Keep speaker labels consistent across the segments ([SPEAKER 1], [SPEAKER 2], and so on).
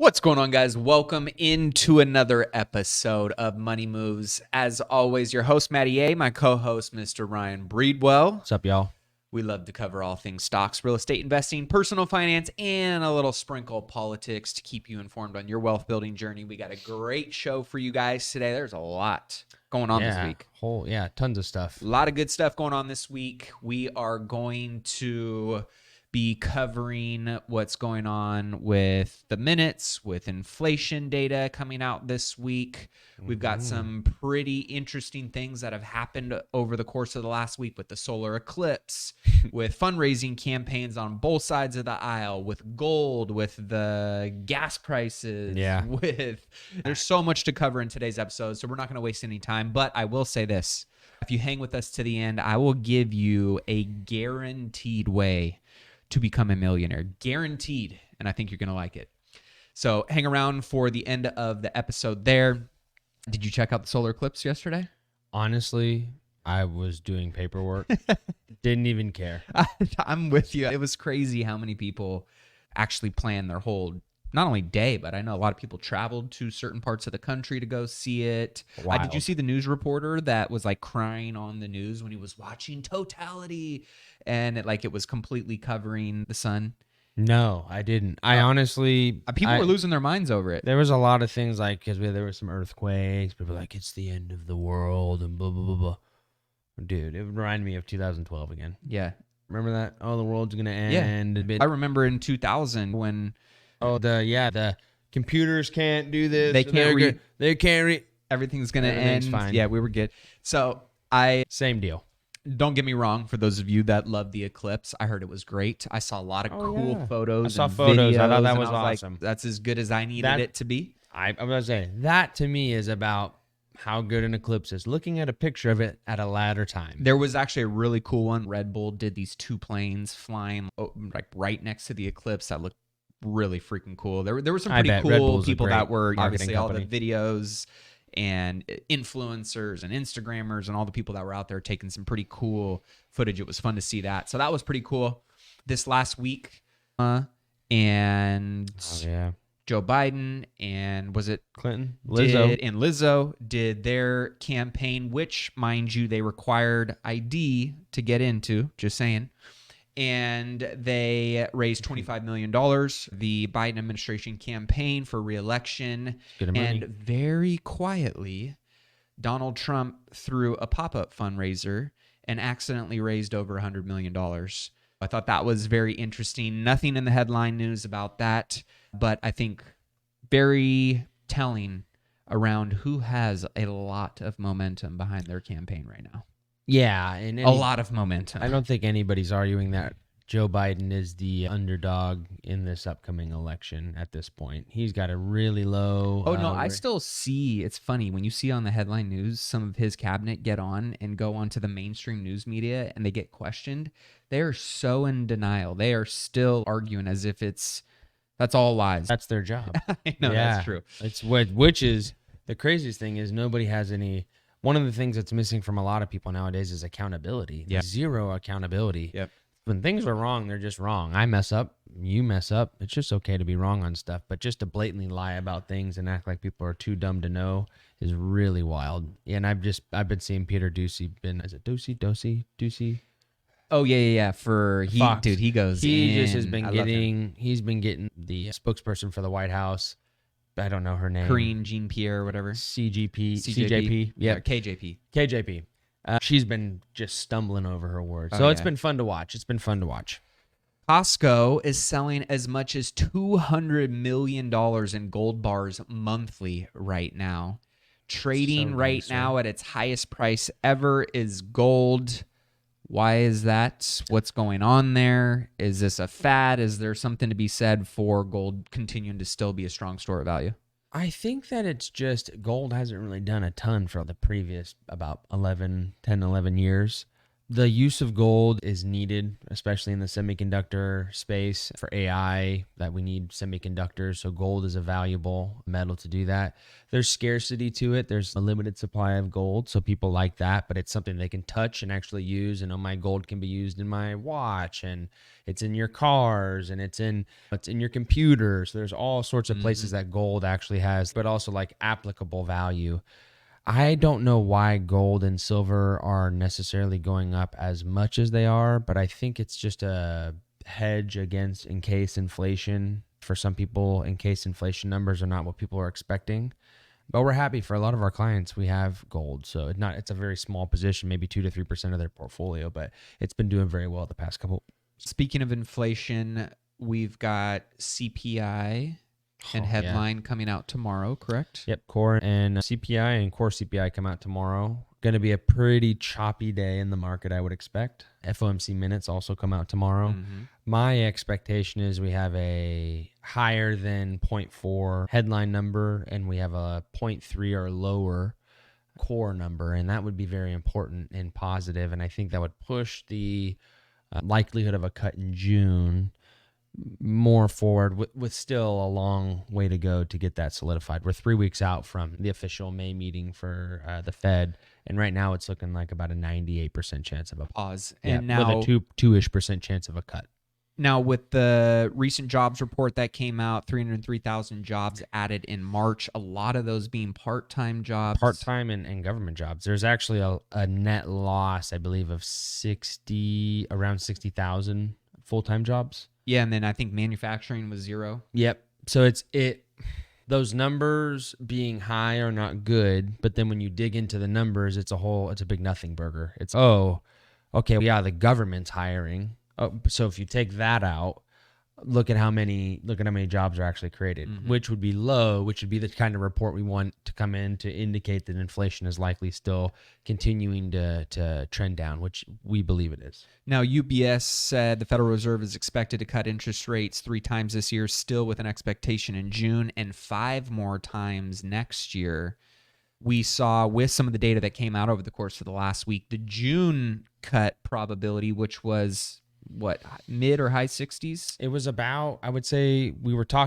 [SPEAKER 1] What's going on, guys? Welcome into another episode of Money Moves. As always, your host, Matty A, my co-host, Mr. Ryan Breedwell.
[SPEAKER 2] What's up, y'all?
[SPEAKER 1] We love to cover all things stocks, real estate investing, personal finance, and a little sprinkle of politics to keep you informed on your wealth building journey. We got a great show for you guys today. There's a lot going on this week.
[SPEAKER 2] Tons of stuff.
[SPEAKER 1] A lot of good stuff going on this week. We are going to be covering what's going on with the minutes, with inflation data coming out this week. We've got some pretty interesting things that have happened over the course of the last week with the solar eclipse, with fundraising campaigns on both sides of the aisle, with gold, with the gas prices. There's so much to cover in today's episode, so we're not going to waste any time. But I will say this. If you hang with us to the end, I will give you a guaranteed way to become a millionaire. Guaranteed. And I think you're going to like it. So hang around for the end of the episode there. Did you check out the solar eclipse yesterday?
[SPEAKER 2] Honestly, I was doing paperwork. Didn't even care.
[SPEAKER 1] I'm with you. It was crazy how many people actually planned their whole, not only day, but I know a lot of people traveled to certain parts of the country to go see it. Did you see the news reporter that was like crying on the news when he was watching Totality and it was completely covering the sun?
[SPEAKER 2] No, I didn't. I honestly...
[SPEAKER 1] People were losing their minds over it.
[SPEAKER 2] There was a lot of things like, because there were some earthquakes, people were like, it's the end of the world and blah, blah, blah, blah. Dude, it reminded me of 2012 again.
[SPEAKER 1] Yeah.
[SPEAKER 2] Remember that? Oh, the world's going to end.
[SPEAKER 1] Yeah. I remember in 2000 when...
[SPEAKER 2] the computers can't do this.
[SPEAKER 1] They can't read. Everything's going to end.
[SPEAKER 2] Fine.
[SPEAKER 1] Yeah, we were good. So
[SPEAKER 2] Same deal.
[SPEAKER 1] Don't get me wrong. For those of you that love the eclipse, I heard it was great. I saw a lot of cool photos.
[SPEAKER 2] I saw photos.
[SPEAKER 1] Videos,
[SPEAKER 2] I thought that was
[SPEAKER 1] awesome.
[SPEAKER 2] like,
[SPEAKER 1] that's as good as I needed it to be.
[SPEAKER 2] I was going to say, that to me is about how good an eclipse is. Looking at a picture of it at a later time.
[SPEAKER 1] There was actually a really cool one. Red Bull did these two planes flying like right next to the eclipse that looked really freaking cool. There were some pretty cool people that were obviously all the videos and influencers and Instagrammers and all the people that were out there taking some pretty cool footage. It was fun to see that. So that was pretty cool. This last week, and Joe Biden and was it
[SPEAKER 2] Clinton?
[SPEAKER 1] Lizzo did their campaign, which, mind you, they required ID to get into, just saying. And they raised $25 million. The Biden administration campaign for re-election. And very quietly, Donald Trump threw a pop-up fundraiser and accidentally raised over $100 million. I thought that was very interesting. Nothing in the headline news about that, but I think very telling around who has a lot of momentum behind their campaign right now.
[SPEAKER 2] Yeah. And
[SPEAKER 1] a lot of momentum.
[SPEAKER 2] I don't think anybody's arguing that Joe Biden is the underdog in this upcoming election at this point. He's got a really low...
[SPEAKER 1] I still see... It's funny, when you see on the headline news some of his cabinet get on and go onto the mainstream news media and they get questioned, they are so in denial. They are still arguing as if that's all lies.
[SPEAKER 2] That's their job.
[SPEAKER 1] I know, that's true.
[SPEAKER 2] It's which is... The craziest thing is nobody has any... One of the things that's missing from a lot of people nowadays is accountability.
[SPEAKER 1] Yep.
[SPEAKER 2] Zero accountability.
[SPEAKER 1] Yep.
[SPEAKER 2] When things are wrong, they're just wrong. I mess up, you mess up. It's just okay to be wrong on stuff. But just to blatantly lie about things and act like people are too dumb to know is really wild. Yeah, and I've been seeing Peter Ducey. Is it Ducey?
[SPEAKER 1] Oh yeah. He goes.
[SPEAKER 2] He's been getting the spokesperson for the White House. I don't know her name.
[SPEAKER 1] Karine Jean-Pierre or whatever.
[SPEAKER 2] CJP. Yeah, KJP. She's been just stumbling over her words. So it's been fun to watch.
[SPEAKER 1] Costco is selling as much as $200 million in gold bars monthly right now. Trading now at its highest price ever is gold. Why is that? What's going on there? Is this a fad? Is there something to be said for gold continuing to still be a strong store of value?
[SPEAKER 2] I think that it's just gold hasn't really done a ton for the previous about 11 years. The use of gold is needed, especially in the semiconductor space for AI, that we need semiconductors. So gold is a valuable metal to do that. There's scarcity to it. There's a limited supply of gold. So people like that, but it's something they can touch and actually use. And my gold can be used in my watch, and it's in your cars, and it's in your computers. There's all sorts of places that gold actually has, but also like applicable value. I don't know why gold and silver are necessarily going up as much as they are, but I think it's just a hedge against in case inflation. For some people, in case inflation numbers are not what people are expecting. But we're happy for a lot of our clients. We have gold, so it's a very small position, maybe 2 to 3% of their portfolio, but it's been doing very well the past couple.
[SPEAKER 1] Speaking of inflation, we've got CPI and headline coming out tomorrow, correct?
[SPEAKER 2] Yep, core and CPI and core CPI come out tomorrow. Going to be a pretty choppy day in the market, I would expect. FOMC minutes also come out tomorrow. My expectation is we have a higher than 0.4 headline number, and we have a 0.3 or lower core number, and that would be very important and positive. And I think that would push the likelihood of a cut in June more forward, with still a long way to go to get that solidified. We're 3 weeks out from the official May meeting for the Fed, and right now it's looking like about a 98% chance of a
[SPEAKER 1] pause.
[SPEAKER 2] Yeah,
[SPEAKER 1] and now
[SPEAKER 2] with a 2-ish% chance of a cut.
[SPEAKER 1] Now, with the recent jobs report that came out, 303,000 jobs added in March, a lot of those being part-time jobs.
[SPEAKER 2] Part-time and government jobs. There's actually a net loss, I believe, of around 60,000 full-time jobs.
[SPEAKER 1] Yeah, and then I think manufacturing was 0.
[SPEAKER 2] Yep. So those numbers being high are not good, but then when you dig into the numbers, it's a big nothing burger. It's, okay, yeah, the government's hiring. Oh, so if you take that out, look at how many jobs are actually created, which would be low, which would be the kind of report we want to come in to indicate that inflation is likely still continuing to trend down, which we believe it is.
[SPEAKER 1] Now, UBS said the Federal Reserve is expected to cut interest rates 3 times this year, still with an expectation in June, and 5 more times next year. We saw with some of the data that came out over the course of the last week, the June cut probability, which was mid or high 60s?
[SPEAKER 2] It was about, I would say,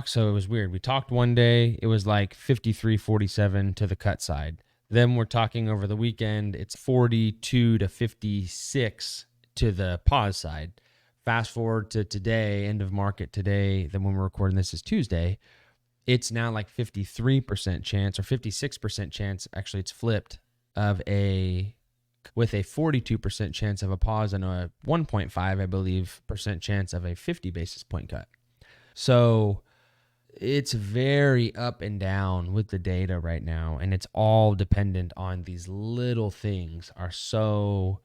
[SPEAKER 2] so it was weird. We talked one day, it was like 53-47 to the cut side. Then we're talking over the weekend, it's 42 to 56 to the pause side. Fast forward to today, end of market today, then when we're recording this is Tuesday, it's now like 53% chance or 56% chance, actually it's flipped, with a 42% chance of a pause and a 1.5, I believe, percent chance of a 50 basis point cut. So it's very up and down with the data right now, and it's all dependent on these little things are so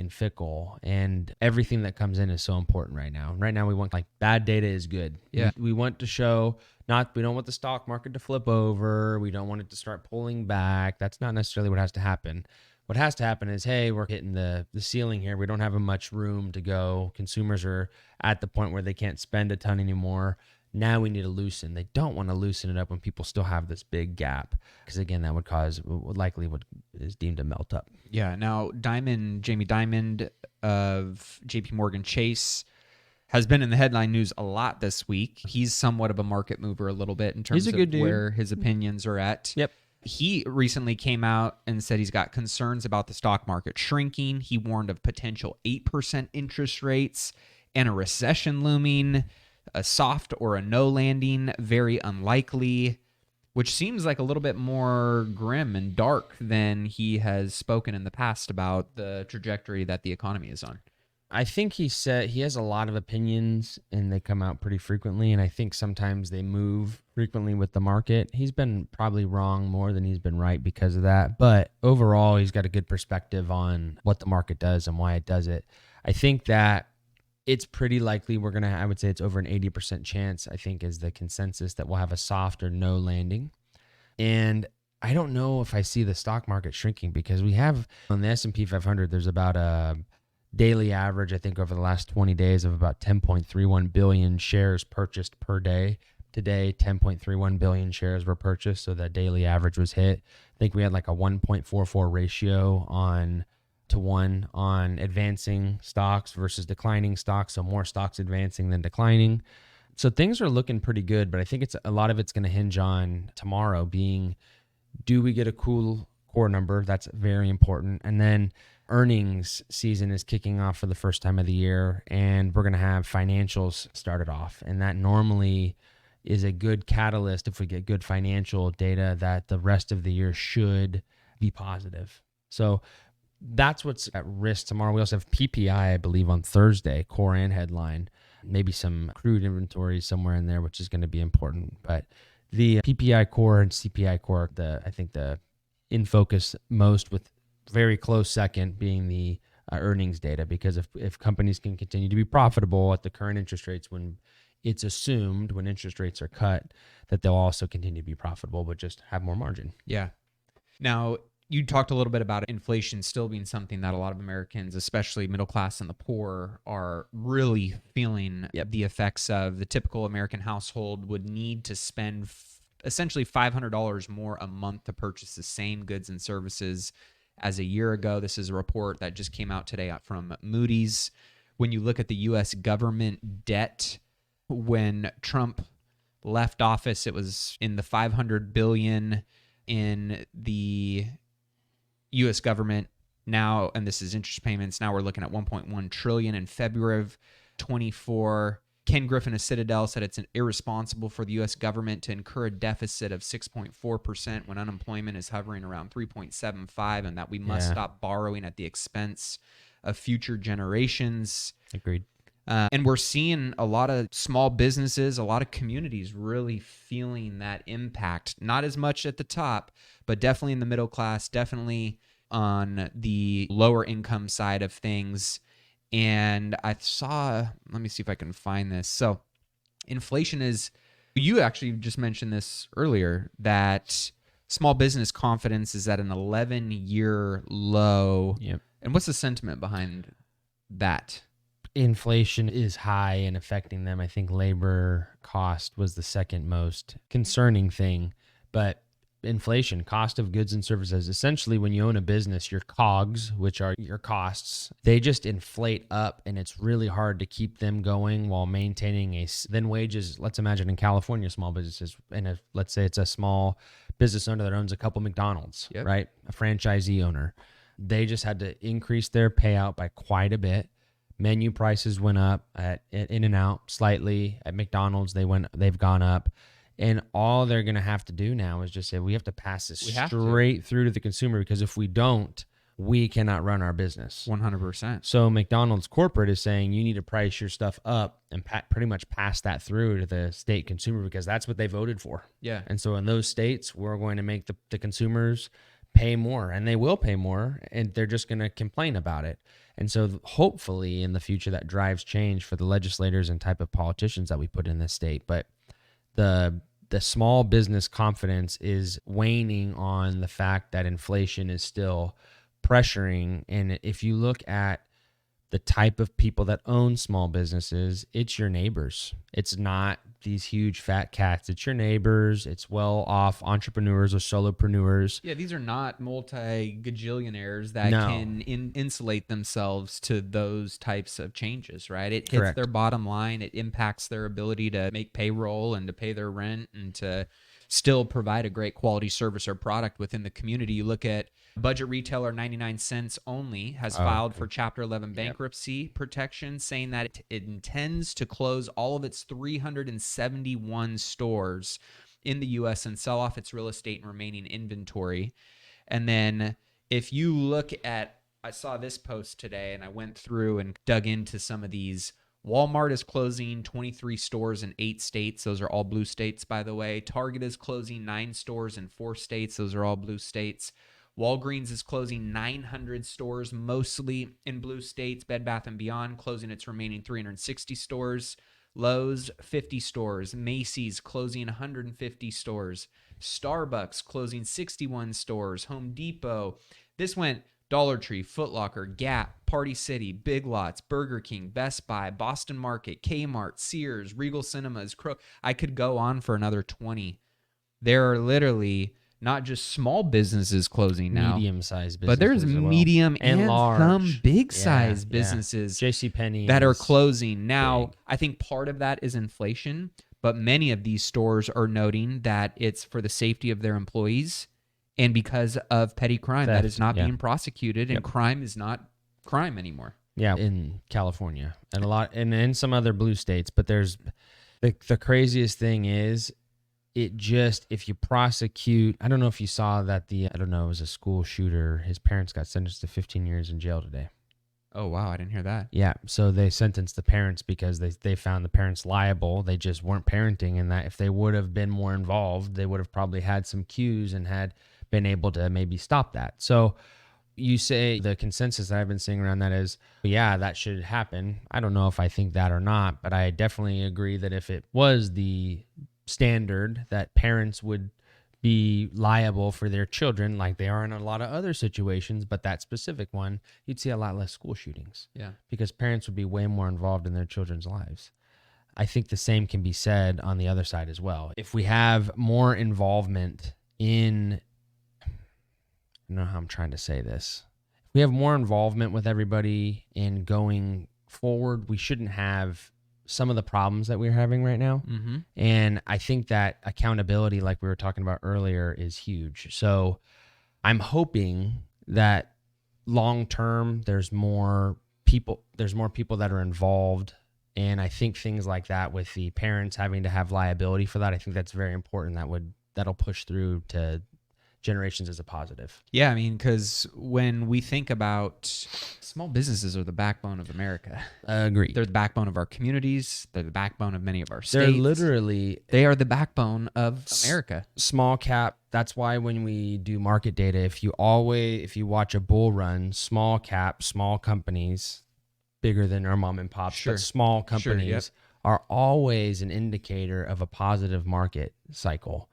[SPEAKER 2] fickle, and everything that comes in is so important right now. Right now we want, like, bad data is good.
[SPEAKER 1] Yeah.
[SPEAKER 2] We want to show, we don't want the stock market to flip over. We don't want it to start pulling back. That's not necessarily what has to happen. What has to happen is, hey, we're hitting the ceiling here. We don't have much room to go. Consumers are at the point where they can't spend a ton anymore. Now we need to loosen. They don't want to loosen it up when people still have this big gap, because again, that would cause likely what is deemed to melt up.
[SPEAKER 1] Yeah. Now, Jamie Dimon of JP Morgan Chase has been in the headline news a lot this week. He's somewhat of a market mover a little bit in terms of where his opinions are at.
[SPEAKER 2] Yep.
[SPEAKER 1] He recently came out and said he's got concerns about the stock market shrinking. He warned of potential 8% interest rates and a recession looming, a soft or a no landing, very unlikely, which seems like a little bit more grim and dark than he has spoken in the past about the trajectory that the economy is on.
[SPEAKER 2] I think he said he has a lot of opinions, and they come out pretty frequently, and I think sometimes they move frequently with the market. He's been probably wrong more than he's been right because of that, but overall he's got a good perspective on what the market does and why it does it. I think that it's pretty likely I would say it's over an 80% chance, I think, is the consensus, that we'll have a soft or no landing. And I don't know if I see the stock market shrinking, because we have on the S&P 500, there's about a daily average, I think, over the last 20 days of about 10.31 billion shares purchased per day. Today, 10.31 billion shares were purchased, so that daily average was hit. I think we had like a 1.44 ratio on to 1 on advancing stocks versus declining stocks. So more stocks advancing than declining. So things are looking pretty good, but I think a lot of it's going to hinge on tomorrow being, do we get a cool core number? That's very important. And then earnings season is kicking off for the first time of the year, and we're going to have financials started off. And that normally is a good catalyst if we get good financial data that the rest of the year should be positive. So that's what's at risk tomorrow. We also have PPI, I believe, on Thursday, core and headline. Maybe some crude inventory somewhere in there, which is going to be important. But the PPI core and CPI core, I think the in focus most, with very close second being the earnings data, because if companies can continue to be profitable at the current interest rates, when it's assumed when interest rates are cut that they'll also continue to be profitable, but just have more margin.
[SPEAKER 1] Yeah. Now, you talked a little bit about inflation still being something that a lot of Americans, especially middle class and the poor, are really feeling the effects of. The typical American household would need to spend essentially $500 more a month to purchase the same goods and services as a year ago. This is a report that just came out today from Moody's. When you look at the U.S. government debt, when Trump left office, it was in the $500 billion in the U.S. government now, and this is interest payments. Now we're looking at $1.1 trillion in February of 24. Ken Griffin of Citadel said it's irresponsible for the U.S. government to incur a deficit of 6.4% when unemployment is hovering around 3.75, and that we must stop borrowing at the expense of future generations.
[SPEAKER 2] Agreed.
[SPEAKER 1] And we're seeing a lot of small businesses, a lot of communities really feeling that impact. Not as much at the top, but definitely in the middle class, definitely on the lower income side of things. And I saw, let me see if I can find this. So inflation is, you actually just mentioned this earlier, that small business confidence is at an 11-year low.
[SPEAKER 2] Yep.
[SPEAKER 1] And what's the sentiment behind that?
[SPEAKER 2] Inflation is high and affecting them. I think labor cost was the second most concerning thing, but inflation, cost of goods and services, essentially when you own a business, your COGS, which are your costs, they just inflate up, and it's really hard to keep them going while maintaining then wages. Let's imagine in California, small businesses, and let's say it's a small business owner that owns a couple McDonald's, right? A franchisee owner. They just had to increase their payout by quite a bit. Menu prices went up at In-N-Out slightly. At McDonald's, they've gone up. And all they're going to have to do now is just say, we have to pass this straight through to the consumer, because if we don't, we cannot run our business.
[SPEAKER 1] 100%.
[SPEAKER 2] So McDonald's corporate is saying you need to price your stuff up and pretty much pass that through to the state consumer, because that's what they voted for.
[SPEAKER 1] Yeah.
[SPEAKER 2] And so in those states, we're going to make the consumers pay more, and they will pay more, and they're just going to complain about it. And so hopefully in the future that drives change for the legislators and type of politicians that we put in this state. But the small business confidence is waning on the fact that inflation is still pressuring. And if you look at the type of people that own small businesses, it's your neighbors. It's not these huge fat cats. It's your neighbors. It's well-off entrepreneurs or solopreneurs.
[SPEAKER 1] Yeah, these are not multi-gajillionaires that can insulate themselves to those types of changes, right? It hits their bottom line. It impacts their ability to make payroll and to pay their rent and to still provide a great quality service or product within the community. You look at budget retailer 99 Cents Only has filed for Chapter 11 bankruptcy protection, saying that it intends to close all of its 371 stores in the U.S. and sell off its real estate and remaining inventory. And then if you look at, I saw this post today and I went through and dug into some of these. Walmart is closing 23 stores in 8 states. Those are all blue states, by the way. Target is closing 9 stores in 4 states. Those are all blue states. Walgreens is closing 900 stores, mostly in blue states. Bed Bath & Beyond closing its remaining 360 stores. Lowe's, 50 stores. Macy's closing 150 stores. Starbucks closing 61 stores. Home Depot. This went Dollar Tree, Foot Locker, Gap, Party City, Big Lots, Burger King, Best Buy, Boston Market, Kmart, Sears, Regal Cinemas, I could go on for another 20. There are literally not just small businesses closing now,
[SPEAKER 2] Medium-sized businesses,
[SPEAKER 1] but there's
[SPEAKER 2] as well.
[SPEAKER 1] medium and
[SPEAKER 2] large.
[SPEAKER 1] some big-sized
[SPEAKER 2] Yeah.
[SPEAKER 1] businesses
[SPEAKER 2] JCPenney
[SPEAKER 1] that are
[SPEAKER 2] is
[SPEAKER 1] closing. Now,
[SPEAKER 2] big.
[SPEAKER 1] I think part of that is inflation, but many of these stores are noting that it's for the safety of their employees and because of petty crime that
[SPEAKER 2] Theft,
[SPEAKER 1] is not
[SPEAKER 2] yeah.
[SPEAKER 1] being prosecuted, and
[SPEAKER 2] Yep.
[SPEAKER 1] crime is not crime anymore.
[SPEAKER 2] Yeah, in California and a lot, and in some other blue states. But there's the craziest thing is, it just, if you prosecute, I don't know if you saw that I don't know, it was a school shooter. His parents got sentenced to 15 years in jail today.
[SPEAKER 1] Oh, wow. I didn't hear that.
[SPEAKER 2] Yeah, so they sentenced the parents because they found the parents liable. They just weren't parenting, and that if they would have been more involved, they would have probably had some cues and had been able to maybe stop that. So you say the consensus that I've been seeing around that is, yeah, that should happen. I don't know if I think that or not, but I definitely agree that if it was the standard that parents would be liable for their children like they are in a lot of other situations, but that specific one, you'd see a lot less school shootings.
[SPEAKER 1] Yeah.
[SPEAKER 2] Because parents would be way more involved in their children's lives. I think the same can be said on the other side as well. If we have more involvement in, I don't know how I'm trying to say this. If we have more involvement with everybody in going forward, we shouldn't have some of the problems that we're having right now.
[SPEAKER 1] Mm-hmm.
[SPEAKER 2] And I think that accountability, like we were talking about earlier, is huge. So I'm hoping that long term, there's more people that are involved. And I think things like that, with the parents having to have liability for that, I think that's very important. That'll push through to generations as a positive.
[SPEAKER 1] Yeah, I mean, because when we think about small businesses are the backbone of America.
[SPEAKER 2] Agreed.
[SPEAKER 1] They're the backbone of our communities. They're the backbone of many of our states. They are the backbone of America.
[SPEAKER 2] Small cap. That's why when we do market data, if you watch a bull run, small cap, small companies, bigger than our mom and pops,
[SPEAKER 1] Sure.
[SPEAKER 2] but small companies
[SPEAKER 1] Yep.
[SPEAKER 2] are always an indicator of a positive market cycle.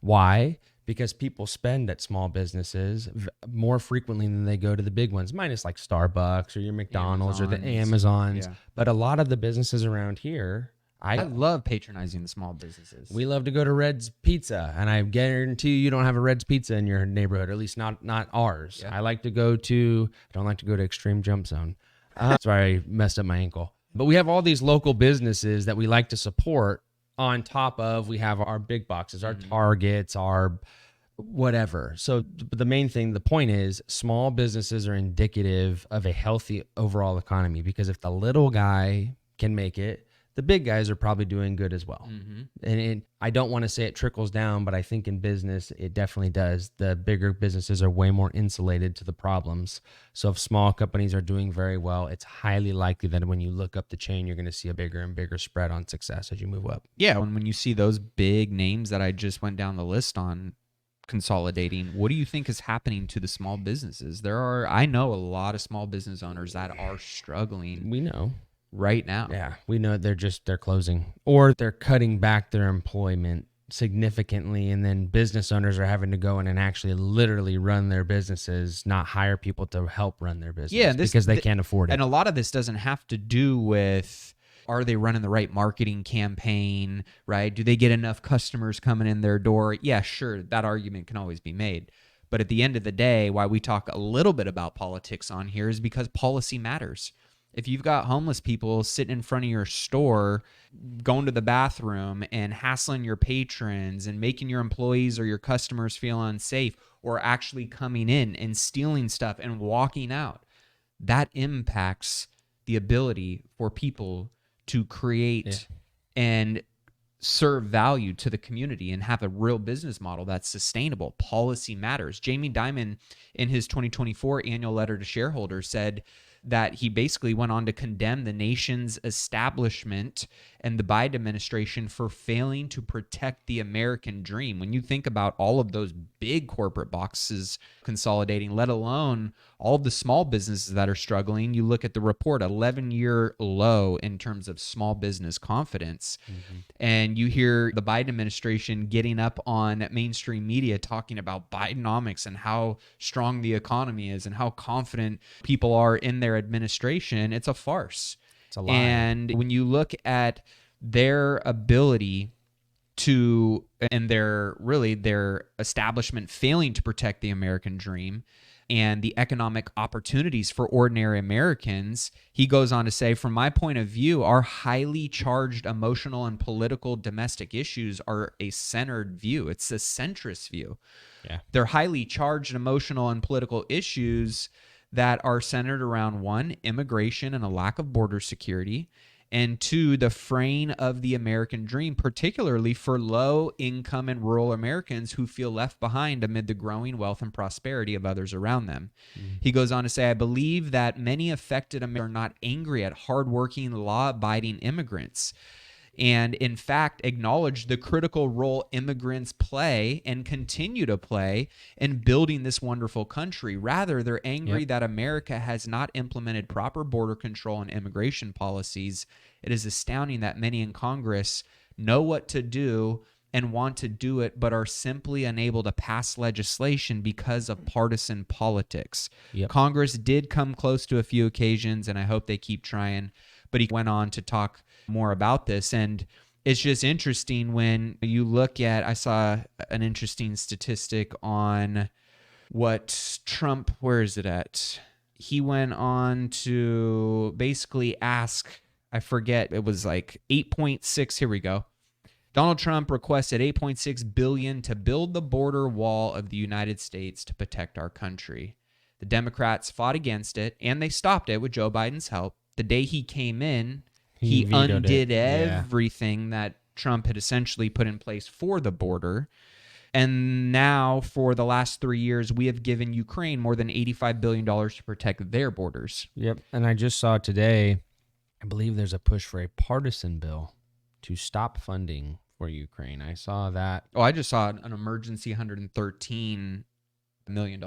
[SPEAKER 2] Why? Because people spend at small businesses more frequently than they go to the big ones, minus like Starbucks or your McDonald's or the Amazons.
[SPEAKER 1] Yeah.
[SPEAKER 2] But a lot of the businesses around here,
[SPEAKER 1] I love patronizing the small businesses.
[SPEAKER 2] we love to go to Red's Pizza, and I guarantee you don't have a Red's Pizza in your neighborhood, or at least not ours.
[SPEAKER 1] Yeah.
[SPEAKER 2] I don't like to go to Extreme Jump Zone. Sorry, I messed up my ankle. But we have all these local businesses that we like to support. On top of, we have our big boxes, our Targets, our whatever. So the point is, small businesses are indicative of a healthy overall economy, because if the little guy can make it, the big guys are probably doing good as well.
[SPEAKER 1] Mm-hmm.
[SPEAKER 2] And I don't want to say it trickles down, but I think in business, it definitely does. The bigger businesses are way more insulated to the problems. So if small companies are doing very well, it's highly likely that when you look up the chain, you're going to see a bigger and bigger spread on success as you move up.
[SPEAKER 1] Yeah, when you see those big names that I just went down the list on consolidating, what do you think is happening to the small businesses? I know a lot of small business owners that are struggling
[SPEAKER 2] We know.
[SPEAKER 1] right now.
[SPEAKER 2] Yeah, we know they're closing, or they're cutting back their employment significantly, and then business owners are having to go in and actually literally run their businesses, not hire people to help run their business,
[SPEAKER 1] Yeah,
[SPEAKER 2] because they can't afford it.
[SPEAKER 1] And a lot of this doesn't have to do with, are they running the right marketing campaign, right? Do they get enough customers coming in their door? Yeah, sure, that argument can always be made. But at the end of the day, why we talk a little bit about politics on here is because policy matters. If you've got homeless people sitting in front of your store, going to the bathroom and hassling your patrons and making your employees or your customers feel unsafe, or actually coming in and stealing stuff and walking out, that impacts the ability for people to create and serve value to the community and have a real business model that's sustainable. Policy matters. Jamie Dimon, in his 2024 annual letter to shareholders, said that he basically went on to condemn the nation's establishment and the Biden administration for failing to protect the American dream. When you think about all of those big corporate boxes consolidating, let alone all of the small businesses that are struggling, you look at the report, 11-year low in terms of small business confidence. Mm-hmm. And you hear the Biden administration getting up on mainstream media talking about Bidenomics and how strong the economy is and how confident people are in their administration. It's a farce.
[SPEAKER 2] It's a lie.
[SPEAKER 1] And when you look at their ability and their establishment failing to protect the American dream and the economic opportunities for ordinary Americans. He goes on to say, from my point of view, our highly charged emotional and political domestic issues are a centered view. It's a centrist view.
[SPEAKER 2] Yeah.
[SPEAKER 1] They're highly charged emotional and political issues that are centered around, one, immigration and a lack of border security, and two, the fraying of the American dream, particularly for low income and rural Americans who feel left behind amid the growing wealth and prosperity of others around them. He goes on to say, I believe that many affected Americans are not angry at hardworking, law-abiding immigrants, and in fact acknowledge the critical role immigrants play and continue to play in building this wonderful country. Rather, they're angry that America has not implemented proper border control and immigration policies. It is astounding that many in Congress know what to do and want to do it, but are simply unable to pass legislation because of partisan politics. Congress did come close to a few occasions, and I hope they keep trying. But he went on to talk more about this. And it's just interesting when you look at, I saw an interesting statistic on what Trump, where is it at? He went on to basically ask, I forget, it was like 8.6, here we go. Donald Trump requested $8.6 billion to build the border wall of the United States to protect our country. The Democrats fought against it, and they stopped it with Joe Biden's help. The day he came in, he undid everything that Trump had essentially put in place for the border. And now, for the last 3 years, we have given Ukraine more than $85 billion to protect their borders.
[SPEAKER 2] And I just saw today, I believe there's a push for a partisan bill to stop funding for Ukraine. I saw that.
[SPEAKER 1] Oh, I just saw an emergency $113 million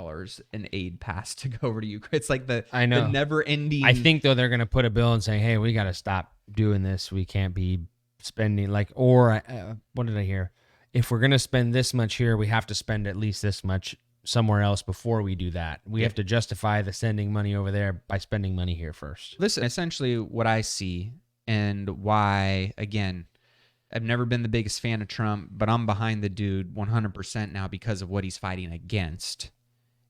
[SPEAKER 1] in aid passed to go over to Ukraine. It's like the never-ending.
[SPEAKER 2] I think, though, they're going to put a bill and say, hey, we got to stop doing this. We can't be spending what did I hear? If we're going to spend this much here, we have to spend at least this much somewhere else before we do that. We have to justify the sending money over there by spending money here first.
[SPEAKER 1] Listen, essentially what I see and why, again, I've never been the biggest fan of Trump, but I'm behind the dude 100% now because of what he's fighting against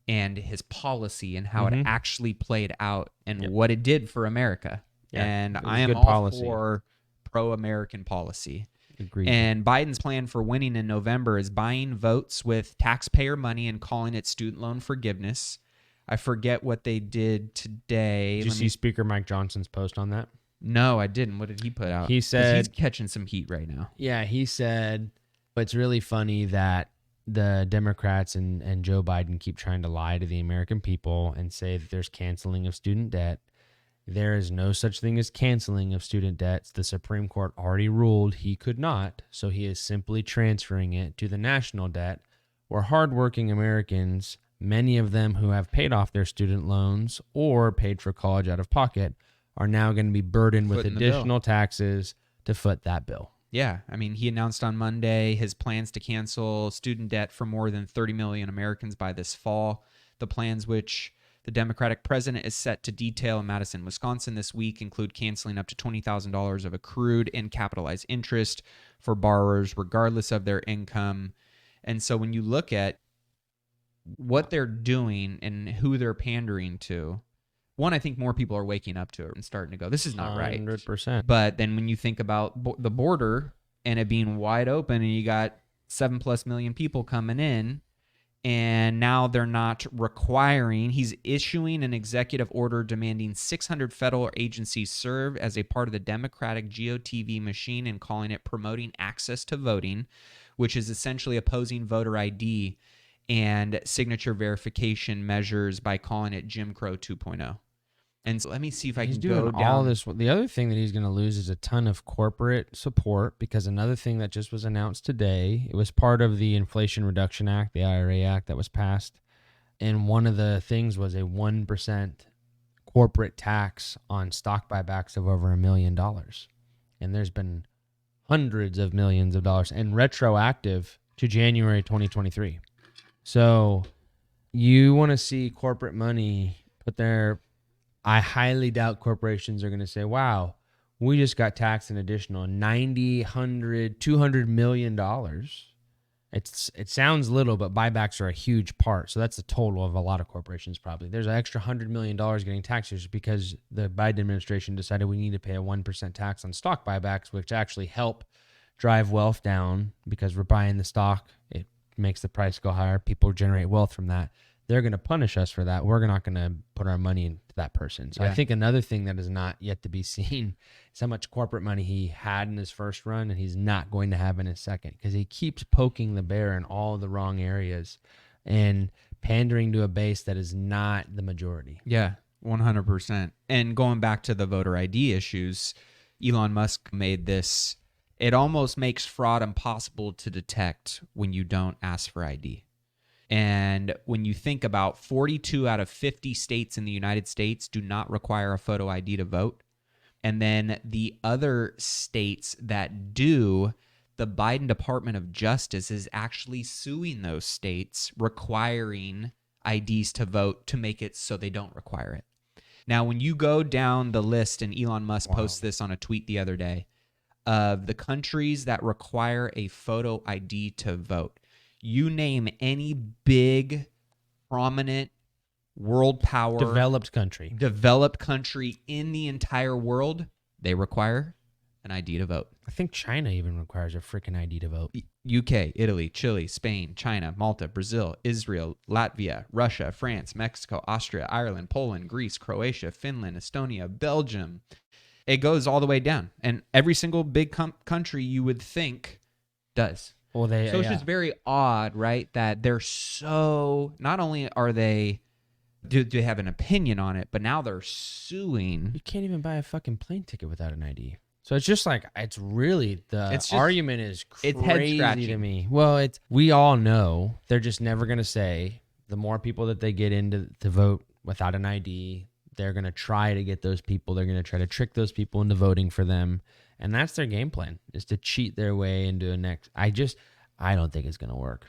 [SPEAKER 1] and his policy and how it actually played out and what it did for America. And I am all for pro-American policy.
[SPEAKER 2] Agreed.
[SPEAKER 1] And Biden's plan for winning in November is buying votes with taxpayer money and calling it student loan forgiveness. I forget what they did today.
[SPEAKER 2] Did you see Speaker Mike Johnson's post on that?
[SPEAKER 1] No, I didn't. What did he put out?
[SPEAKER 2] He said
[SPEAKER 1] he's catching some heat right now.
[SPEAKER 2] Yeah, he said it's really funny that the Democrats and Joe Biden keep trying to lie to the American people and say that there's canceling of student debt. There is no such thing as canceling of student debts. The Supreme Court already ruled he could not, so he is simply transferring it to the national debt, where hardworking Americans, many of them who have paid off their student loans or paid for college out of pocket, are now going to be burdened with additional taxes to foot that bill.
[SPEAKER 1] Yeah, I mean, he announced on Monday his plans to cancel student debt for more than 30 million Americans by this fall. The plans, which the Democratic president is set to detail in Madison, Wisconsin this week, include canceling up to $20,000 of accrued and capitalized interest for borrowers regardless of their income. And so when you look at what they're doing and who they're pandering to, one, I think more people are waking up to it and starting to go, this is not right.
[SPEAKER 2] 100%.
[SPEAKER 1] But then when you think about the border and it being wide open and you got 7+ million people coming in, and now they're not requiring, he's issuing an executive order demanding 600 federal agencies serve as a part of the Democratic GOTV machine and calling it promoting access to voting, which is essentially opposing voter ID and signature verification measures by calling it Jim Crow 2.0. And so let me see if I can go down.
[SPEAKER 2] All this. The other thing that he's going to lose is a ton of corporate support, because another thing that just was announced today, it was part of the Inflation Reduction Act, the IRA Act that was passed. And one of the things was a 1% corporate tax on stock buybacks of over $1 million. And there's been hundreds of millions of dollars and retroactive to January 2023. So you want to see corporate money put there. I highly doubt corporations are going to say, wow, We just got taxed an additional $200 million. It sounds little, but buybacks are a huge part. So that's the total of a lot of corporations probably. There's an extra $100 million getting taxed just because the Biden administration decided we need to pay a 1% tax on stock buybacks, which actually help drive wealth down because we're buying the stock. It makes the price go higher. People generate wealth from that. They're going to punish us for that. We're not going to put our money into that person. So I think another thing that is not yet to be seen is how much corporate money he had in his first run and he's not going to have in his second, because he keeps poking the bear in all the wrong areas and pandering to a base that is not the majority.
[SPEAKER 1] Yeah, 100%. And going back to the voter ID issues, Elon Musk made this, it almost makes fraud impossible to detect when you don't ask for ID. And when you think about 42 out of 50 states in the United States do not require a photo ID to vote. And then the other states that do, the Biden Department of Justice is actually suing those states requiring IDs to vote to make it so they don't require it. Now, when you go down the list, and Elon Musk posts this on a tweet the other day, of the countries that require a photo ID to vote, you name any big, prominent, world power,
[SPEAKER 2] Developed
[SPEAKER 1] country in the entire world, they require an ID to vote.
[SPEAKER 2] I think China even requires a freaking ID to vote.
[SPEAKER 1] UK, Italy, Chile, Spain, China, Malta, Brazil, Israel, Latvia, Russia, France, Mexico, Austria, Ireland, Poland, Greece, Croatia, Finland, Estonia, Belgium. It goes all the way down. And every single big country you would think does.
[SPEAKER 2] Well,
[SPEAKER 1] it's just very odd, right? That they're so, not only are they, do they have an opinion on it, but now they're suing.
[SPEAKER 2] You can't even buy a fucking plane ticket without an ID. So it's just like, it's really, argument is crazy to me. Well, we all know they're just never going to say, the more people that they get into to vote without an ID, they're going to try to get those people. They're going to try to trick those people into voting for them. And that's their game plan, is to cheat their way into a next. I don't think it's going to work.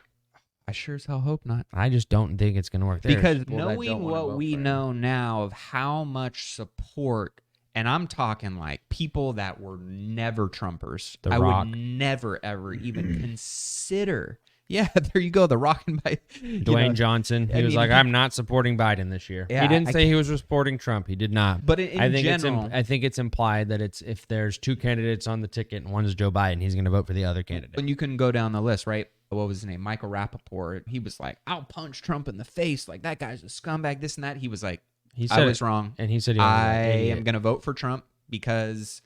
[SPEAKER 1] I sure as hell hope not.
[SPEAKER 2] I just don't think it's going to work.
[SPEAKER 1] Because knowing what we know now of how much support, and I'm talking like people that were never Trumpers.
[SPEAKER 2] The Rock.
[SPEAKER 1] Would never, ever even consider. Yeah, there you go. The Rock and
[SPEAKER 2] Dwayne Johnson. He was like, I'm not supporting Biden this year.
[SPEAKER 1] Yeah,
[SPEAKER 2] he didn't say he was supporting Trump. He did not.
[SPEAKER 1] But in general,
[SPEAKER 2] I think it's implied that it's, if there's two candidates on the ticket and one is Joe Biden, he's going to vote for the other candidate.
[SPEAKER 1] And you can go down the list, right? What was his name? Michael Rappaport. He was like, I'll punch Trump in the face. Like, that guy's a scumbag, this and that. He was like, I was wrong.
[SPEAKER 2] And he said,
[SPEAKER 1] I am going to vote for Trump because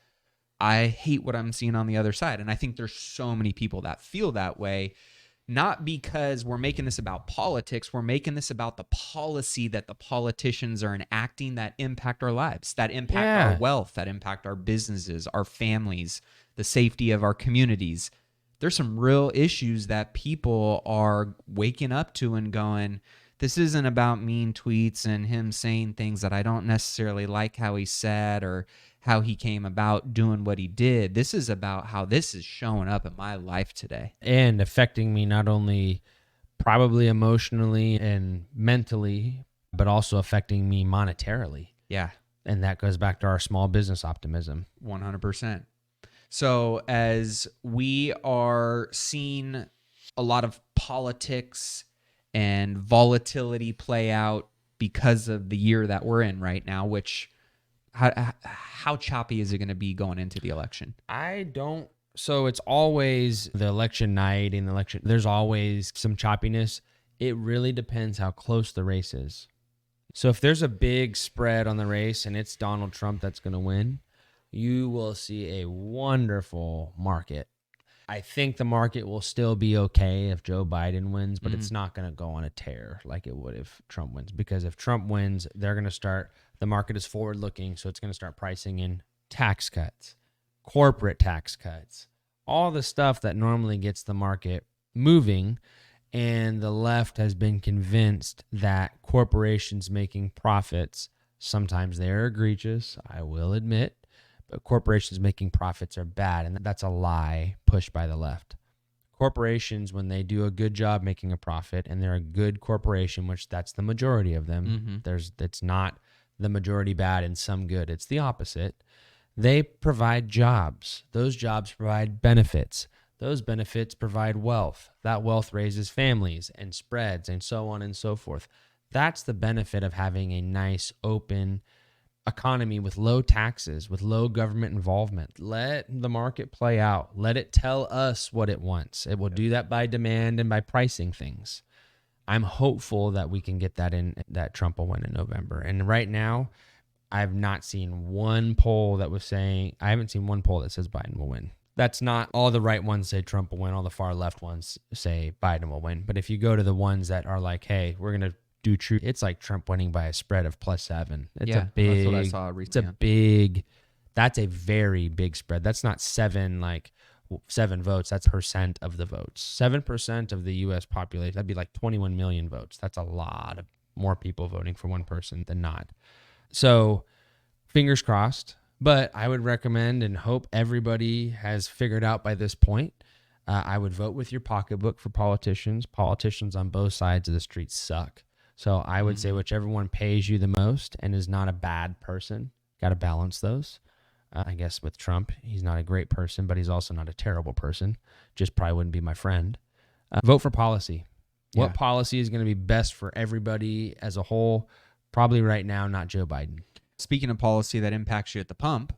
[SPEAKER 1] I hate what I'm seeing on the other side. And I think there's so many people that feel that way. Not because we're making this about politics. We're making this about the policy that the politicians are enacting that impact our lives, that impact our wealth, that impact our businesses, our families, the safety of our communities. There's some real issues that people are waking up to and going, this isn't about mean tweets and him saying things that I don't necessarily like how he said or how he came about doing what he did. This is about how this is showing up in my life today.
[SPEAKER 2] And affecting me not only probably emotionally and mentally, but also affecting me monetarily.
[SPEAKER 1] Yeah.
[SPEAKER 2] And that goes back to our small business optimism.
[SPEAKER 1] 100%. So as we are seeing a lot of politics and volatility play out because of the year that we're in right now, which how choppy is it going to be going into the election?
[SPEAKER 2] So it's always the election night and the election. There's always some choppiness. It really depends how close the race is. So if there's a big spread on the race and it's Donald Trump that's going to win, you will see a wonderful market. I think the market will still be okay if Joe Biden wins, but it's not going to go on a tear like it would if Trump wins. Because if Trump wins, they're going to start, the market is forward looking, so it's going to start pricing in tax cuts, corporate tax cuts, all the stuff that normally gets the market moving. And the left has been convinced that corporations making profits, sometimes they're egregious, I will admit, but corporations making profits are bad, and that's a lie pushed by the left. Corporations, when they do a good job making a profit, and they're a good corporation, which that's the majority of them, it's not the majority bad and some good, it's the opposite, They provide jobs. Those jobs provide benefits. Those benefits provide wealth. That wealth raises families and spreads and so on and so forth. That's the benefit of having a nice, open economy with low taxes, with low government involvement. Let the market play out. Let it tell us what it wants. It will do that by demand and by pricing things. I'm hopeful that we can get that in, that Trump will win in November. And right now, I have not seen one poll that was saying, I haven't seen one poll that says Biden will win. That's not all the right ones say Trump will win. All the far left ones say Biden will win. But if you go to the ones that are like, hey, we're going to do true, it's like Trump winning by a spread of +7. It's a big,
[SPEAKER 1] that's what I saw recently.
[SPEAKER 2] It's a big, that's a very big spread. That's not 7 votes. That's percent of the votes. 7% of the U.S. population, that'd be like 21 million votes. That's a lot of more people voting for one person than not. So fingers crossed. But I would recommend and hope everybody has figured out by this point. I would vote with your pocketbook for politicians. Politicians on both sides of the street suck. So I would say whichever one pays you the most and is not a bad person. Got to balance those. I guess with Trump, he's not a great person, but he's also not a terrible person. Just probably wouldn't be my friend. Vote for policy. What policy is going to be best for everybody as a whole? Probably right now, not Joe Biden.
[SPEAKER 1] Speaking of policy that impacts you at the pump,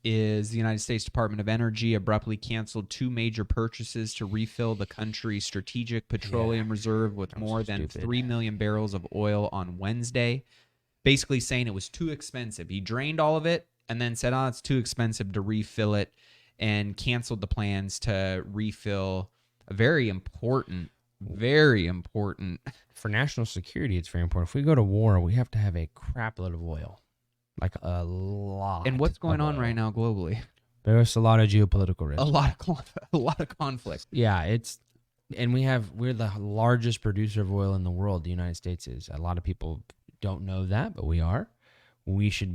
[SPEAKER 1] is the United States Department of Energy abruptly canceled 2 major purchases to refill the country's strategic petroleum reserve with more than 3 million barrels of oil on Wednesday, basically saying it was too expensive. He drained all of it and then said, it's too expensive to refill it, and canceled the plans to refill a very important
[SPEAKER 2] for national security. It's very important. If we go to war, we have to have a crap load of oil. Like a lot.
[SPEAKER 1] And what's going on right now globally?
[SPEAKER 2] There's a lot of geopolitical risk.
[SPEAKER 1] A lot of conflict.
[SPEAKER 2] Yeah, we're the largest producer of oil in the world. The United States is. A lot of people don't know that, but we are. We should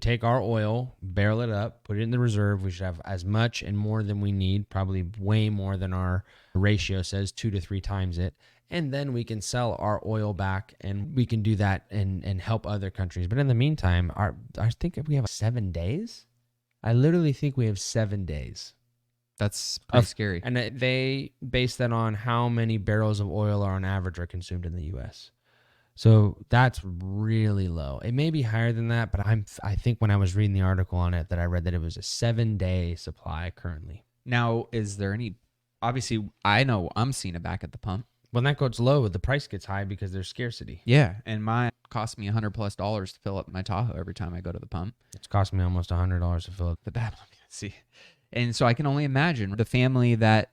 [SPEAKER 2] take our oil, barrel it up, put it in the reserve. We should have as much and more than we need, probably way more than our ratio says, 2 to 3 times it. And then we can sell our oil back, and we can do that and help other countries. But in the meantime, I think we have 7 days. I literally think we have 7 days.
[SPEAKER 1] That's pretty scary.
[SPEAKER 2] And they base that on how many barrels of oil are on average are consumed in the U.S. So that's really low. It may be higher than that, but I think when I was reading the article on it that I read that it was a 7-day supply currently.
[SPEAKER 1] Now, is there any? Obviously, I know I'm seeing it back at the pump.
[SPEAKER 2] When that goes low, the price gets high because there's scarcity.
[SPEAKER 1] Yeah, and mine cost me $100+ to fill up my Tahoe every time I go to the pump.
[SPEAKER 2] It's cost me almost $100 to fill up
[SPEAKER 1] the battle. See, and so I can only imagine the family that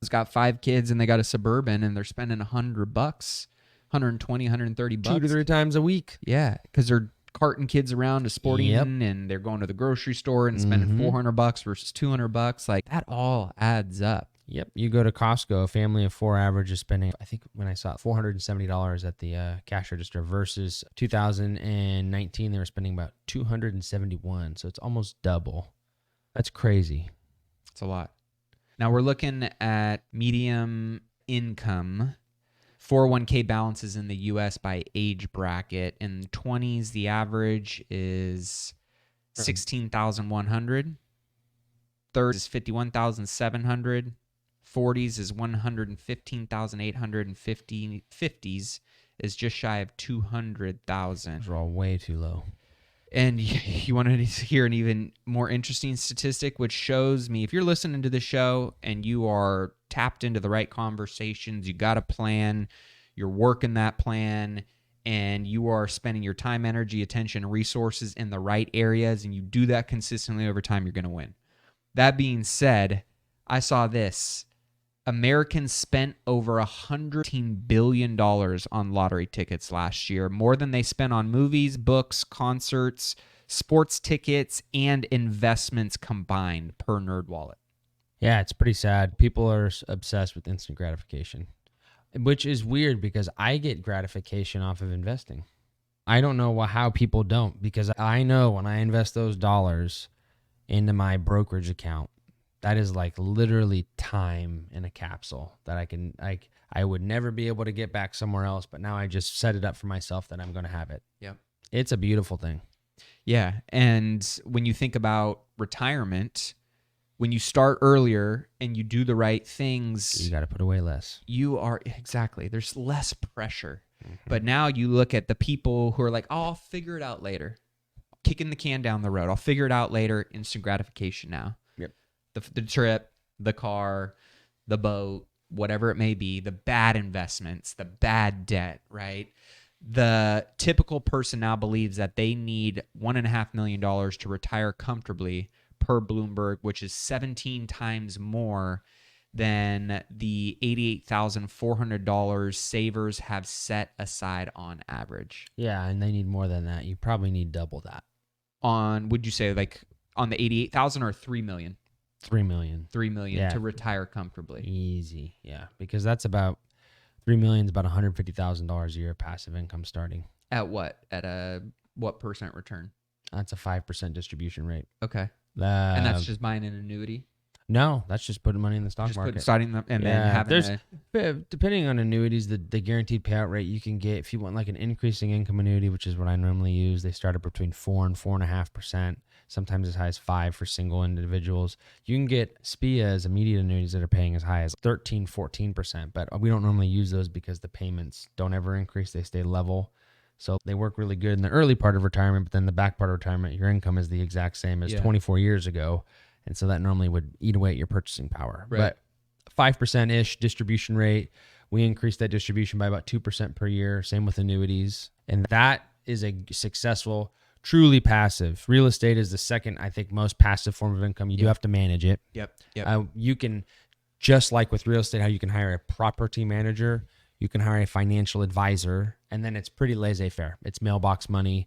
[SPEAKER 1] has got 5 kids and they got a Suburban and they're spending $100, $120, $130,
[SPEAKER 2] 2 to 3 times a week.
[SPEAKER 1] Yeah, because they're carting kids around to sporting, and they're going to the grocery store and spending $400 versus $200. Like, that all adds up.
[SPEAKER 2] Yep. You go to Costco, a family of 4 average is spending, I think when I saw it, $470 at the cash register versus 2019, they were spending about $271. So it's almost double. That's crazy.
[SPEAKER 1] It's a lot. Now we're looking at medium income 401k balances in the U.S. by age bracket. In the 20s, the average is 16,100. Third is 51,700. 40s is 115,800, and 50s is just shy of 200,000.
[SPEAKER 2] Those are all way too low.
[SPEAKER 1] And you want to hear an even more interesting statistic, which shows me if you're listening to the show and you are tapped into the right conversations, you got a plan, you're working that plan, and you are spending your time, energy, attention, and resources in the right areas, and you do that consistently over time, you're going to win. That being said, I saw this. Americans spent over $110 billion on lottery tickets last year, more than they spent on movies, books, concerts, sports tickets, and investments combined per NerdWallet.
[SPEAKER 2] Yeah, it's pretty sad. People are obsessed with instant gratification, which is weird because I get gratification off of investing. I don't know how people don't, because I know when I invest those dollars into my brokerage account, that is like literally time in a capsule that I would never be able to get back somewhere else. But now I just set it up for myself that I'm going to have it.
[SPEAKER 1] Yep.
[SPEAKER 2] It's a beautiful thing.
[SPEAKER 1] Yeah. And when you think about retirement, when you start earlier and you do the right
[SPEAKER 2] You
[SPEAKER 1] things,
[SPEAKER 2] got to put away less.
[SPEAKER 1] there's less pressure. But now you look at the people who are like, oh, I'll figure it out later. Kicking the can down the road. I'll figure it out later. Instant gratification now.
[SPEAKER 2] Yep.
[SPEAKER 1] The trip, the car, the boat, whatever it may be, the bad investments, the bad debt, right? The typical person now believes that they need $1.5 million to retire comfortably per Bloomberg, which is 17 times more than the $88,400 savers have set aside on average.
[SPEAKER 2] Yeah, and they need more than that. You probably need double that.
[SPEAKER 1] Would you say like on the 88,000 or 3 million?
[SPEAKER 2] 3 million.
[SPEAKER 1] 3 million
[SPEAKER 2] Yeah.
[SPEAKER 1] to retire comfortably.
[SPEAKER 2] Easy. Yeah, because that's about 3 million is about $150,000 a year passive income starting.
[SPEAKER 1] At what? At a what percent return?
[SPEAKER 2] That's a 5% distribution rate.
[SPEAKER 1] Okay. And that's just buying an annuity?
[SPEAKER 2] No, that's just putting money in the stock
[SPEAKER 1] Just
[SPEAKER 2] market.
[SPEAKER 1] starting them and then having
[SPEAKER 2] Depending on annuities, the guaranteed payout rate you can get if you want like an increasing income annuity, which is what I normally use. They start at between 4 and 4.5%, sometimes as high as 5 for single individuals. You can get SPIAs, immediate annuities that are paying as high as 13, 14%, but we don't normally use those because the payments don't ever increase; they stay level. So they work really good in the early part of retirement, but then the back part of retirement, your income is the exact same as 24 years ago. And so that normally would eat away at your purchasing power.
[SPEAKER 1] Right.
[SPEAKER 2] But 5%-ish distribution rate, we increased that distribution by about 2% per year. Same with annuities. And that is a successful, truly passive. Real estate is the second, I think, most passive form of income. You do have to manage it.
[SPEAKER 1] Yep.
[SPEAKER 2] You can, just like with real estate, how you can hire a property manager, you can hire a financial advisor, and then it's pretty laissez-faire. It's mailbox money.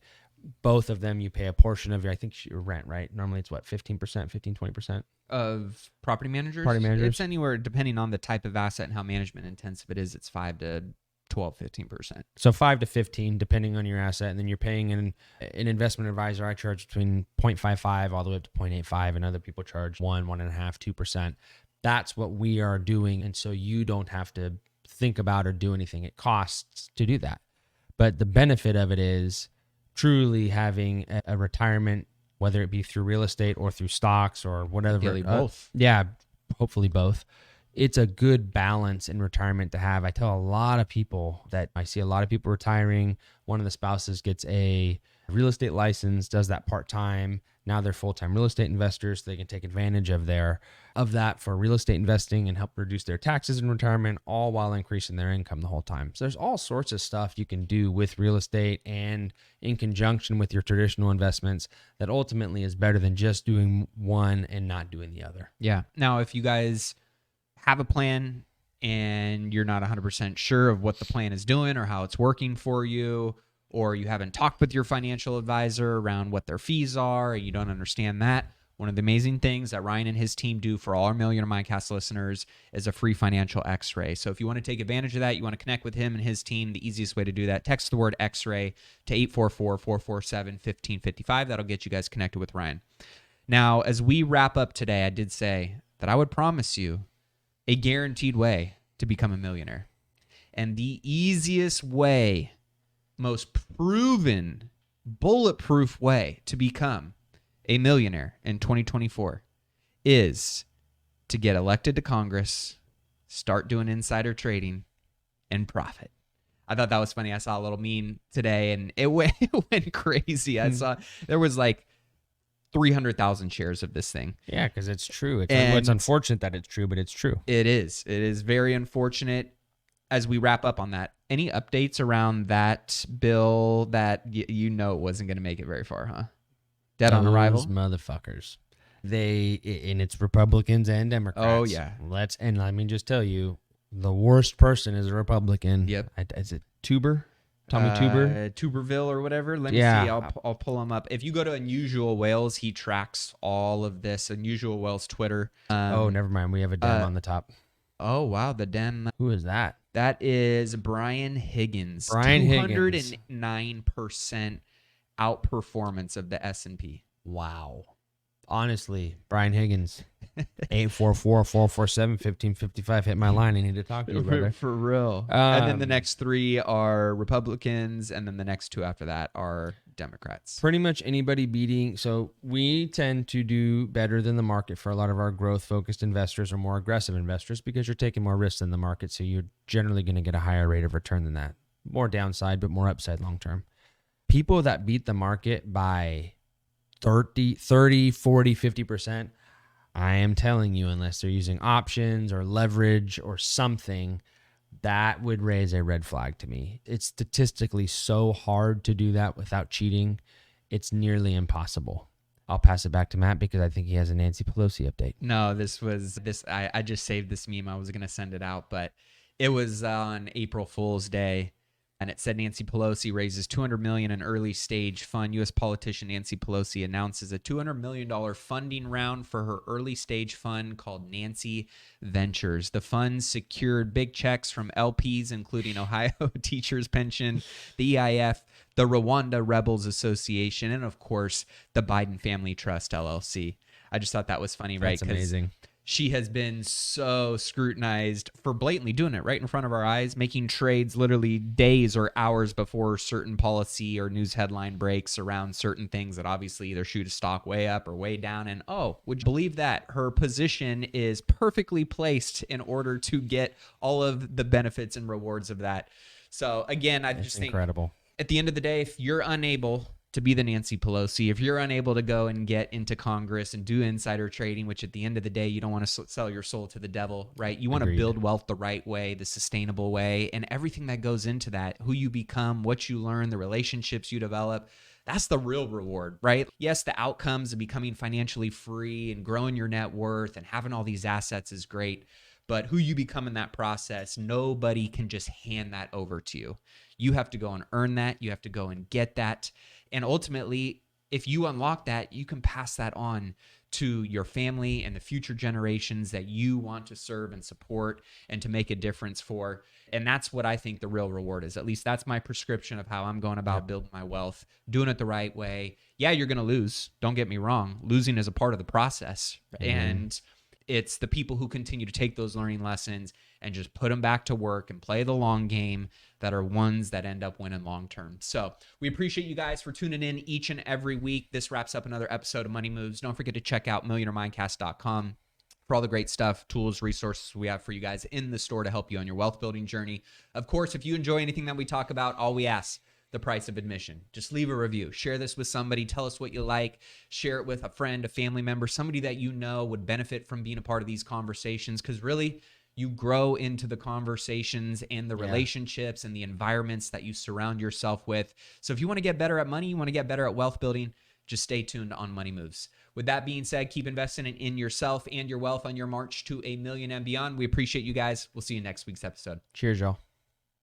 [SPEAKER 2] Both of them, you pay a portion of your, I think, your rent, right? Normally it's what, 15%, 20%?
[SPEAKER 1] Of property managers?
[SPEAKER 2] Property managers?
[SPEAKER 1] It's anywhere, depending on the type of asset and how management intensive it is, it's 5 to 12, 15%.
[SPEAKER 2] So 5 to 15, depending on your asset. And then you're paying an investment advisor. I charge between 0.55 all the way up to 0.85, and other people charge 1.5, 2%. That's what we are doing. And so you don't have to think about or do anything. It costs to do that. But the benefit of it is truly having a retirement, whether it be through real estate or through stocks or whatever.
[SPEAKER 1] Ideally both.
[SPEAKER 2] Yeah, hopefully both. It's a good balance in retirement to have. I tell a lot of people that I see a lot of people retiring. One of the spouses gets a real estate license, does that part-time. Now they're full-time real estate investors. So they can take advantage of that for real estate investing and help reduce their taxes in retirement, all while increasing their income the whole time. So there's all sorts of stuff you can do with real estate and in conjunction with your traditional investments that ultimately is better than just doing one and not doing the other.
[SPEAKER 1] Yeah. Now, if you guys have a plan and you're not 100% sure of what the plan is doing or how it's working for you, or you haven't talked with your financial advisor around what their fees are and you don't understand that, one of the amazing things that Ryan and his team do for all our Millionaire Mindcast listeners is a free financial x-ray. So if you want to take advantage of that, you want to connect with him and his team, the easiest way to do that, text the word x-ray to 844-447-1555. That'll get you guys connected with Ryan. Now, as we wrap up today, I did say that I would promise you a guaranteed way to become a millionaire. And the easiest way, most proven, bulletproof way to become a millionaire in 2024 is to get elected to Congress, start doing insider trading, and profit. I thought that was funny. I saw a little meme today, and it went crazy. I saw there was like 300,000 shares of this thing.
[SPEAKER 2] Yeah, because it's true. It's unfortunate that it's true, but it's true.
[SPEAKER 1] It is. It is very unfortunate. As we wrap up on that, any updates around that bill that you know wasn't going to make it very far, huh? Dead on arrival?
[SPEAKER 2] Those motherfuckers. And it's Republicans and Democrats.
[SPEAKER 1] Oh, yeah.
[SPEAKER 2] And let me just tell you, the worst person is a Republican.
[SPEAKER 1] Yep.
[SPEAKER 2] Is it Tuber? Tommy Tuber?
[SPEAKER 1] Tuberville or whatever. Let me see. I'll pull him up. If you go to Unusual Whales, he tracks all of this. Unusual Whales Twitter.
[SPEAKER 2] Never mind. We have a Dem on the top.
[SPEAKER 1] Oh, wow. The Dem.
[SPEAKER 2] Who is that?
[SPEAKER 1] That is Brian Higgins.
[SPEAKER 2] Brian
[SPEAKER 1] 209% outperformance of the S&P.
[SPEAKER 2] Wow. Honestly, Brian Higgins, 844-447-1555. Hit my line. I need to talk to you, brother.
[SPEAKER 1] For real. And then the next three are Republicans, and then the next two after that are Democrats.
[SPEAKER 2] Pretty much anybody beating. So we tend to do better than the market for a lot of our growth-focused investors or more aggressive investors because you're taking more risks than the market. So you're generally going to get a higher rate of return than that. More downside, but more upside long-term. People that beat the market by 30, 40, 50%, I am telling you, unless they're using options or leverage or something, that would raise a red flag to me. It's statistically so hard to do that without cheating. It's nearly impossible. I'll pass it back to Matt because I think he has a Nancy Pelosi update.
[SPEAKER 1] No, I just saved this meme. I was going to send it out, but it was on April Fool's Day. And it said Nancy Pelosi raises $200 million in early stage fund. U.S. politician Nancy Pelosi announces a $200 million funding round for her early stage fund called Nancy Ventures. The fund secured big checks from LPs, including Ohio Teachers Pension, the EIF, the Rwanda Rebels Association, and of course, the Biden Family Trust, LLC. I just thought that was funny, right?
[SPEAKER 2] That's amazing.
[SPEAKER 1] She has been so scrutinized for blatantly doing it right in front of our eyes, making trades literally days or hours before certain policy or news headline breaks around certain things that obviously either shoot a stock way up or way down. And would you believe that her position is perfectly placed in order to get all of the benefits and rewards of that? So again, I just think
[SPEAKER 2] incredible.
[SPEAKER 1] At the end of the day, if you're unable to be the Nancy Pelosi, if you're unable to go and get into Congress and do insider trading, which at the end of the day, you don't want to sell your soul to the devil, right? You want to build wealth the right way, the sustainable way, and everything that goes into that, who you become, what you learn, the relationships you develop. That's the real reward, right? Yes, the outcomes of becoming financially free and growing your net worth and having all these assets is great. But who you become in that process, nobody can just hand that over to you. You have to go and earn that. You have to go and get that. And ultimately, if you unlock that, you can pass that on to your family and the future generations that you want to serve and support and to make a difference for. And that's what I think the real reward is. At least that's my prescription of how I'm going about building my wealth, doing it the right way. Yeah, you're going to lose. Don't get me wrong. Losing is a part of the process. Mm-hmm. And it's the people who continue to take those learning lessons and just put them back to work and play the long game that are ones that end up winning long term. So we appreciate you guys for tuning in each and every week. This wraps up another episode of Money Moves. Don't forget to check out millionaireMindcast.com for all the great stuff, tools, resources we have for you guys in the store to help you on your wealth building journey. Of course, if you enjoy anything that we talk about, all we ask, the price of admission. Just leave a review. Share this with somebody. Tell us what you like. Share it with a friend, a family member, somebody that you know would benefit from being a part of these conversations, because really, you grow into the conversations and the relationships and the environments that you surround yourself with. So if you want to get better at money, you want to get better at wealth building, just stay tuned on Money Moves. With that being said, keep investing in yourself and your wealth on your march to $1 million and beyond. We appreciate you guys. We'll see you next week's episode.
[SPEAKER 2] Cheers, y'all.